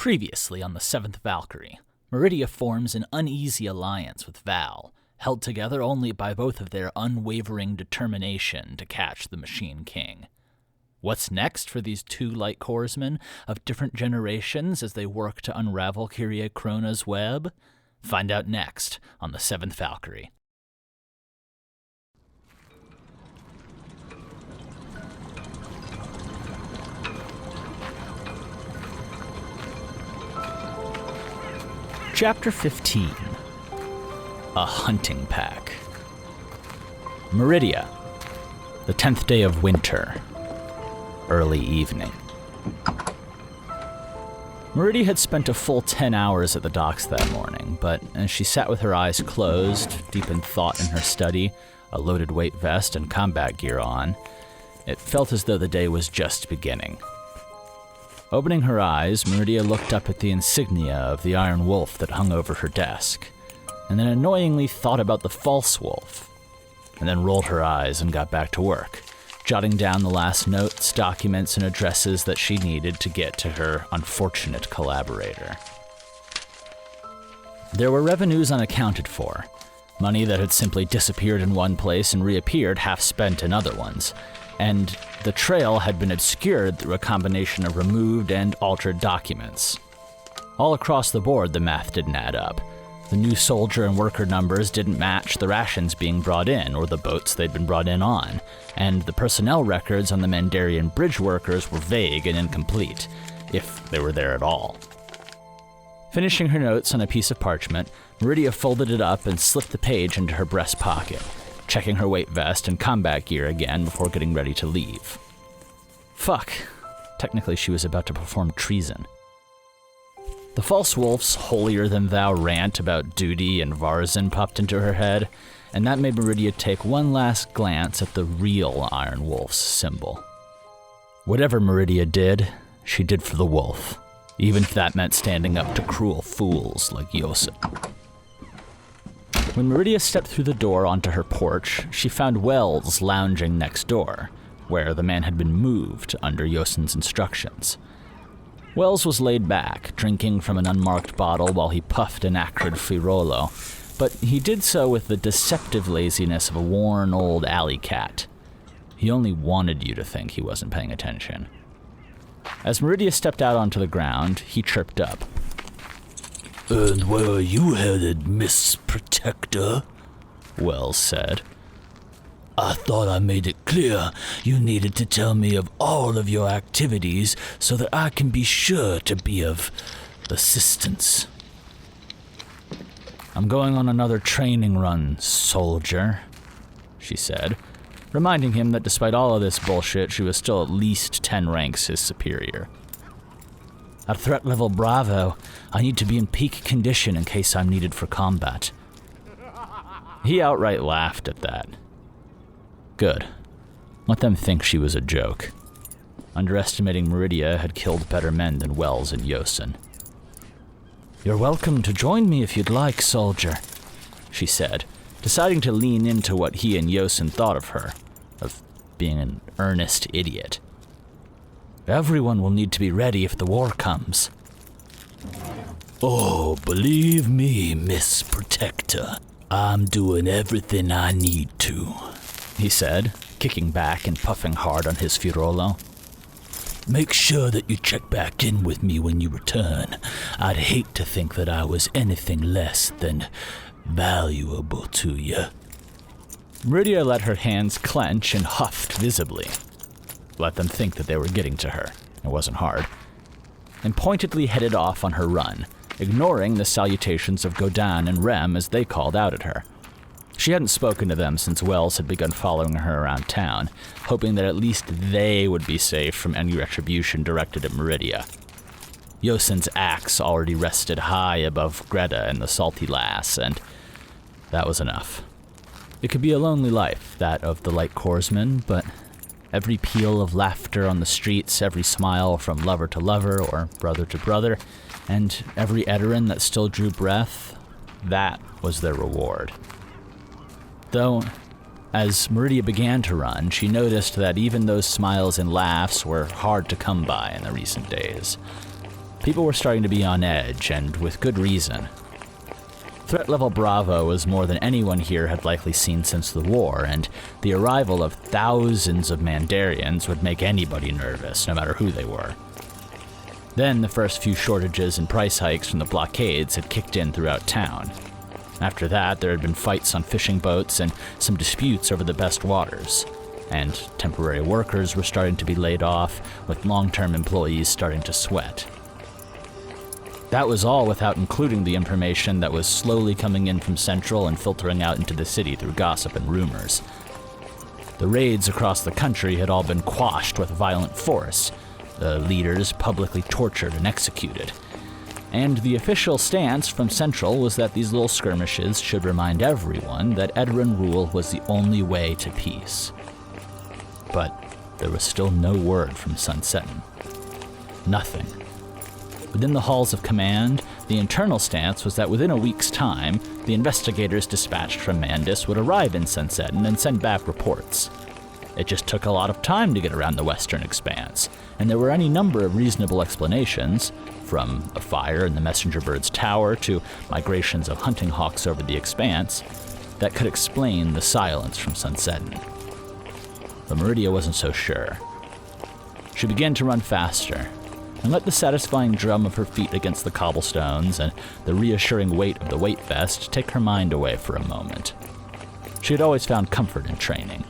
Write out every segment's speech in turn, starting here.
Previously on the Seventh Valkyrie, Meridia forms an uneasy alliance with Val, held together only by both of their unwavering determination to catch the Machine King. What's next for these two Light Corpsmen of different generations as they work to unravel Kyrie Krona's web? Find out next on the Seventh Valkyrie. Chapter 15. A Hunting Pack. Meridia. The 10th day of winter. Early evening. Meridia had spent a full 10 hours at the docks that morning, but as she sat with her eyes closed, deep in thought in her study, a loaded weight vest and combat gear on, it felt as though the day was just beginning. Opening her eyes, Meridia looked up at the insignia of the Iron Wolf that hung over her desk, and then annoyingly thought about the false wolf, and then rolled her eyes and got back to work, jotting down the last notes, documents, and addresses that she needed to get to her unfortunate collaborator. There were revenues unaccounted for, money that had simply disappeared in one place and reappeared half-spent in other ones, and the trail had been obscured through a combination of removed and altered documents. All across the board, the math didn't add up. The new soldier and worker numbers didn't match the rations being brought in or the boats they'd been brought in on, and the personnel records on the Mandarian bridge workers were vague and incomplete, if they were there at all. Finishing her notes on a piece of parchment, Meridia folded it up and slipped the page into her breast pocket, checking her weight vest and combat gear again before getting ready to leave. Fuck. Technically, she was about to perform treason. The false wolf's holier-than-thou rant about duty and Varzin popped into her head, and that made Meridia take one last glance at the real Iron Wolf's symbol. Whatever Meridia did, she did for the wolf, even if that meant standing up to cruel fools like Yosin. When Meridia stepped through the door onto her porch, she found Wells lounging next door, where the man had been moved under Yosin's instructions. Wells was laid back, drinking from an unmarked bottle while he puffed an acrid firolo, but he did so with the deceptive laziness of a worn old alley cat. He only wanted you to think he wasn't paying attention. As Meridia stepped out onto the ground, he chirped up. "And where are you headed, Miss Protector?" Wells said. "I thought I made it clear you needed to tell me of all of your activities so that I can be sure to be of assistance." "I'm going on another training run, soldier," she said, reminding him that despite all of this bullshit, she was still at least 10 ranks his superior. "At threat level Bravo, I need to be in peak condition in case I'm needed for combat." He outright laughed at that. Good. Let them think she was a joke. Underestimating Meridia had killed better men than Wells and Yosin. "You're welcome to join me if you'd like, soldier," she said, deciding to lean into what he and Yosin thought of her, of being an earnest idiot. "Everyone will need to be ready if the war comes." "Oh, believe me, Miss Protector, I'm doing everything I need to," he said, kicking back and puffing hard on his Firolo. "Make sure that you check back in with me when you return. I'd hate to think that I was anything less than valuable to you." Meridia let her hands clench and huffed visibly. Let them think that they were getting to her. It wasn't hard. And pointedly headed off on her run, ignoring the salutations of Godin and Rem as they called out at her. She hadn't spoken to them since Wells had begun following her around town, hoping that at least they would be safe from any retribution directed at Meridia. Yosin's axe already rested high above Greta and the Salty Lass, and that was enough. It could be a lonely life, that of the Light Corpsmen, but every peal of laughter on the streets, every smile from lover to lover or brother to brother, and every Eterin that still drew breath, that was their reward. Though, as Meridia began to run, she noticed that even those smiles and laughs were hard to come by in the recent days. People were starting to be on edge, and with good reason. Threat level Bravo was more than anyone here had likely seen since the war, and the arrival of thousands of Mandarians would make anybody nervous, no matter who they were. Then the first few shortages and price hikes from the blockades had kicked in throughout town. After that, there had been fights on fishing boats and some disputes over the best waters, and temporary workers were starting to be laid off, with long-term employees starting to sweat. That was all without including the information that was slowly coming in from Central and filtering out into the city through gossip and rumors. The raids across the country had all been quashed with violent force, the leaders publicly tortured and executed. And the official stance from Central was that these little skirmishes should remind everyone that Edoran rule was the only way to peace. But there was still no word from Sunsettin. Nothing. Within the halls of command, the internal stance was that within a week's time, the investigators dispatched from Mandus would arrive in Sunsettin and send back reports. It just took a lot of time to get around the western expanse, and there were any number of reasonable explanations, from a fire in the messenger bird's tower to migrations of hunting hawks over the expanse, that could explain the silence from Sunsettin. But Meridia wasn't so sure. She began to run faster, and let the satisfying drum of her feet against the cobblestones and the reassuring weight of the weight vest take her mind away for a moment. She had always found comfort in training,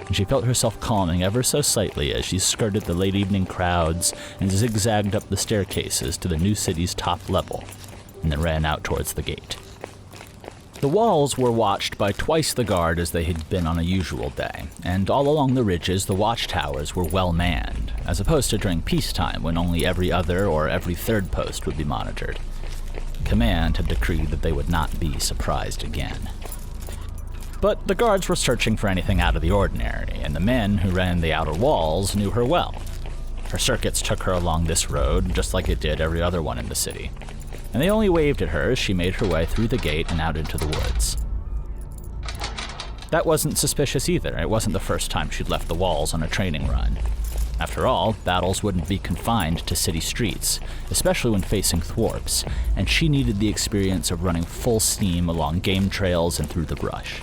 and she felt herself calming ever so slightly as she skirted the late evening crowds and zigzagged up the staircases to the new city's top level, and then ran out towards the gate. The walls were watched by twice the guard as they had been on a usual day, and all along the ridges the watchtowers were well manned, as opposed to during peacetime when only every other or every third post would be monitored. Command had decreed that they would not be surprised again. But the guards were searching for anything out of the ordinary, and the men who ran the outer walls knew her well. Her circuits took her along this road just like it did every other one in the city, and they only waved at her as she made her way through the gate and out into the woods. That wasn't suspicious either. It wasn't the first time she'd left the walls on a training run. After all, battles wouldn't be confined to city streets, especially when facing thwarps, and she needed the experience of running full steam along game trails and through the brush.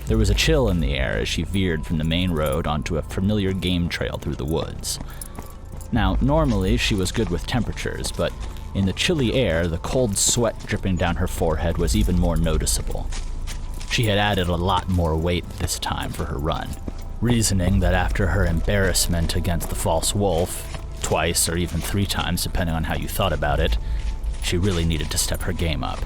There was a chill in the air as she veered from the main road onto a familiar game trail through the woods. Now, normally she was good with temperatures, but in the chilly air, the cold sweat dripping down her forehead was even more noticeable. She had added a lot more weight this time for her run, reasoning that after her embarrassment against the false wolf, twice or even 3 times depending on how you thought about it, she really needed to step her game up.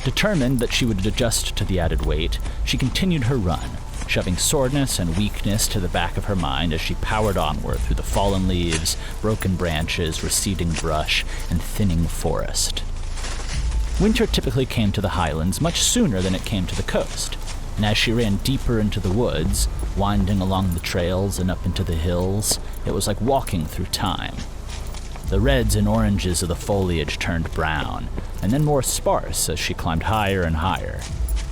Determined that she would adjust to the added weight, she continued her run, shoving soreness and weakness to the back of her mind as she powered onward through the fallen leaves, broken branches, receding brush, and thinning forest. Winter typically came to the highlands much sooner than it came to the coast, and as she ran deeper into the woods, winding along the trails and up into the hills, it was like walking through time. The reds and oranges of the foliage turned brown, and then more sparse as she climbed higher and higher.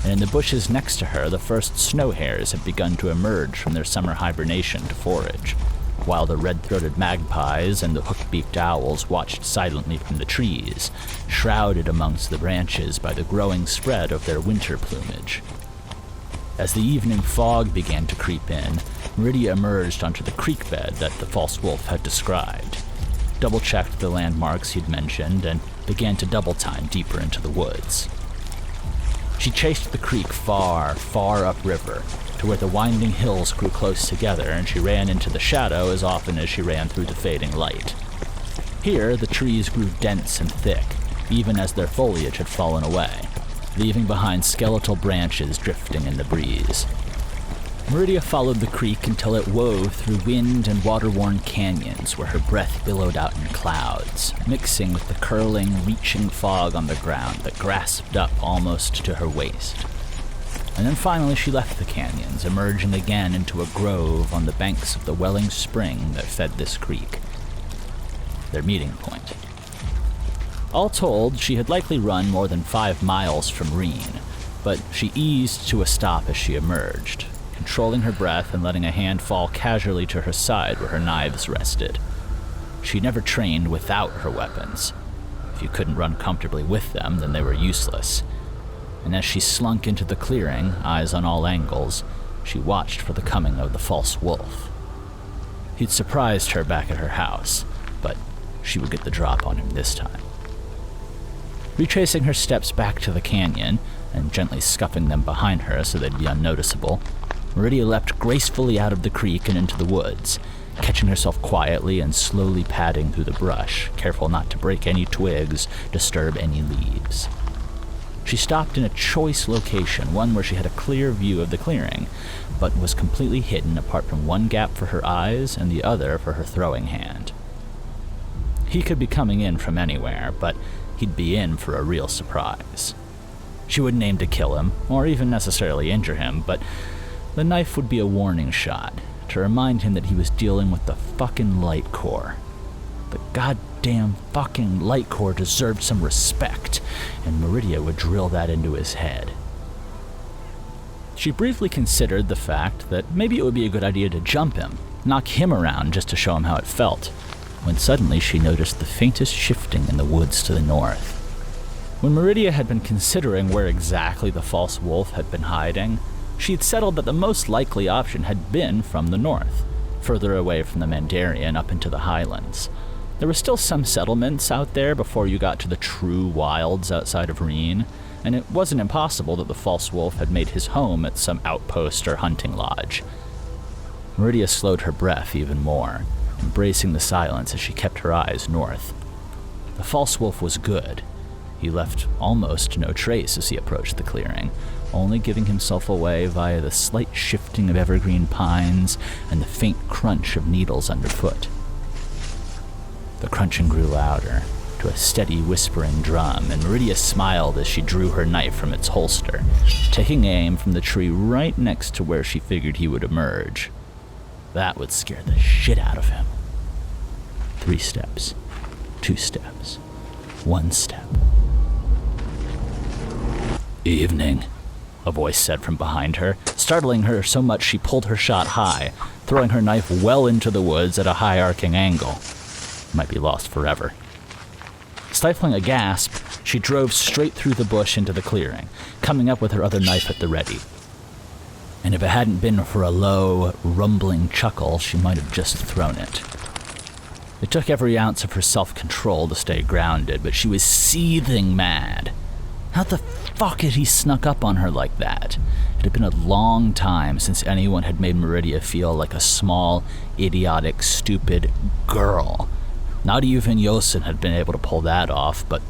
And in the bushes next to her, the first snow hares had begun to emerge from their summer hibernation to forage, while the red-throated magpies and the hook-beaked owls watched silently from the trees, shrouded amongst the branches by the growing spread of their winter plumage. As the evening fog began to creep in, Meridia emerged onto the creek bed that the false wolf had described, double-checked the landmarks he'd mentioned, and began to double-time deeper into the woods. She chased the creek far, far upriver, to where the winding hills grew close together, and she ran into the shadow as often as she ran through the fading light. Here, the trees grew dense and thick, even as their foliage had fallen away, leaving behind skeletal branches drifting in the breeze. Meridia followed the creek until it wove through wind and water-worn canyons where her breath billowed out in clouds, mixing with the curling, reaching fog on the ground that grasped up almost to her waist. And then finally she left the canyons, emerging again into a grove on the banks of the welling spring that fed this creek, their meeting point. All told, she had likely run more than 5 miles from Reen, but she eased to a stop as she emerged, controlling her breath and letting a hand fall casually to her side where her knives rested. She never trained without her weapons. If you couldn't run comfortably with them, then they were useless. And as she slunk into the clearing, eyes on all angles, she watched for the coming of the false wolf. He'd surprised her back at her house, but she would get the drop on him this time. Retracing her steps back to the canyon, and gently scuffing them behind her so they'd be unnoticeable, Meridia leapt gracefully out of the creek and into the woods, catching herself quietly and slowly padding through the brush, careful not to break any twigs, disturb any leaves. She stopped in a choice location, one where she had a clear view of the clearing, but was completely hidden apart from one gap for her eyes and the other for her throwing hand. He could be coming in from anywhere, but he'd be in for a real surprise. She wouldn't aim to kill him, or even necessarily injure him, but the knife would be a warning shot, to remind him that he was dealing with the fucking Light Corps. The goddamn fucking Light Corps deserved some respect, and Meridia would drill that into his head. She briefly considered the fact that maybe it would be a good idea to jump him, knock him around just to show him how it felt, when suddenly she noticed the faintest shifting in the woods to the north. When Meridia had been considering where exactly the false wolf had been hiding, she'd settled that the most likely option had been from the north, further away from the Mandarian up into the highlands. There were still some settlements out there before you got to the true wilds outside of Reen, and it wasn't impossible that the false wolf had made his home at some outpost or hunting lodge. Meridia slowed her breath even more, embracing the silence as she kept her eyes north. The false wolf was good. He left almost no trace as he approached the clearing, only giving himself away via the slight shifting of evergreen pines and the faint crunch of needles underfoot. The crunching grew louder, to a steady whispering drum, and Meridia smiled as she drew her knife from its holster, taking aim from the tree right next to where she figured he would emerge. That would scare the shit out of him. 3 steps, 2 steps, 1 step. "Evening," a voice said from behind her, startling her so much she pulled her shot high, throwing her knife well into the woods at a high arcing angle. Might be lost forever. Stifling a gasp, she drove straight through the bush into the clearing, coming up with her other knife at the ready. And if it hadn't been for a low, rumbling chuckle, she might have just thrown it. It took every ounce of her self-control to stay grounded, but she was seething mad. How the fuck had he snuck up on her like that? It had been a long time since anyone had made Meridia feel like a small, idiotic, stupid girl. Not even Yosin had been able to pull that off, but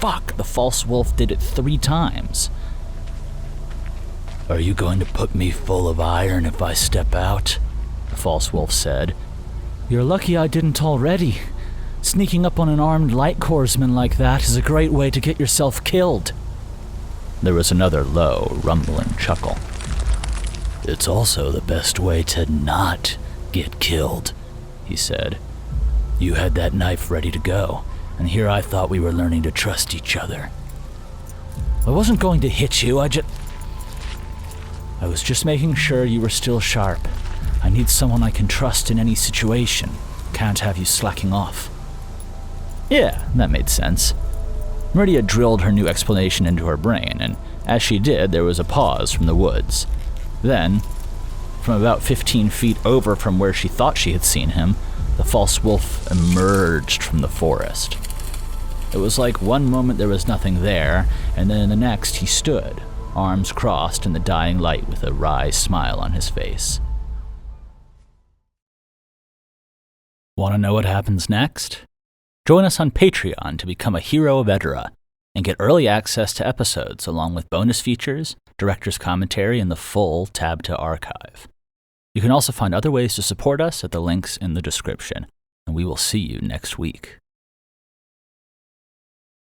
fuck, the false wolf did it 3 times. "Are you going to put me full of iron if I step out?" the false wolf said. "You're lucky I didn't already. Sneaking up on an armed Light Corpsman like that is a great way to get yourself killed." There was another low, rumbling chuckle. "It's also the best way to not get killed," he said. "You had that knife ready to go, and here I thought we were learning to trust each other." "I wasn't going to hit you, I was just making sure you were still sharp. I need someone I can trust in any situation. Can't have you slacking off." Yeah, that made sense. Meridia drilled her new explanation into her brain, and as she did, there was a pause from the woods. Then, from about 15 feet over from where she thought she had seen him, the false wolf emerged from the forest. It was like one moment there was nothing there, and then in the next he stood, arms crossed in the dying light with a wry smile on his face. Want to know what happens next? Join us on Patreon to become a hero of Edera and get early access to episodes along with bonus features, director's commentary, and the full Tab to Archive. You can also find other ways to support us at the links in the description, and we will see you next week.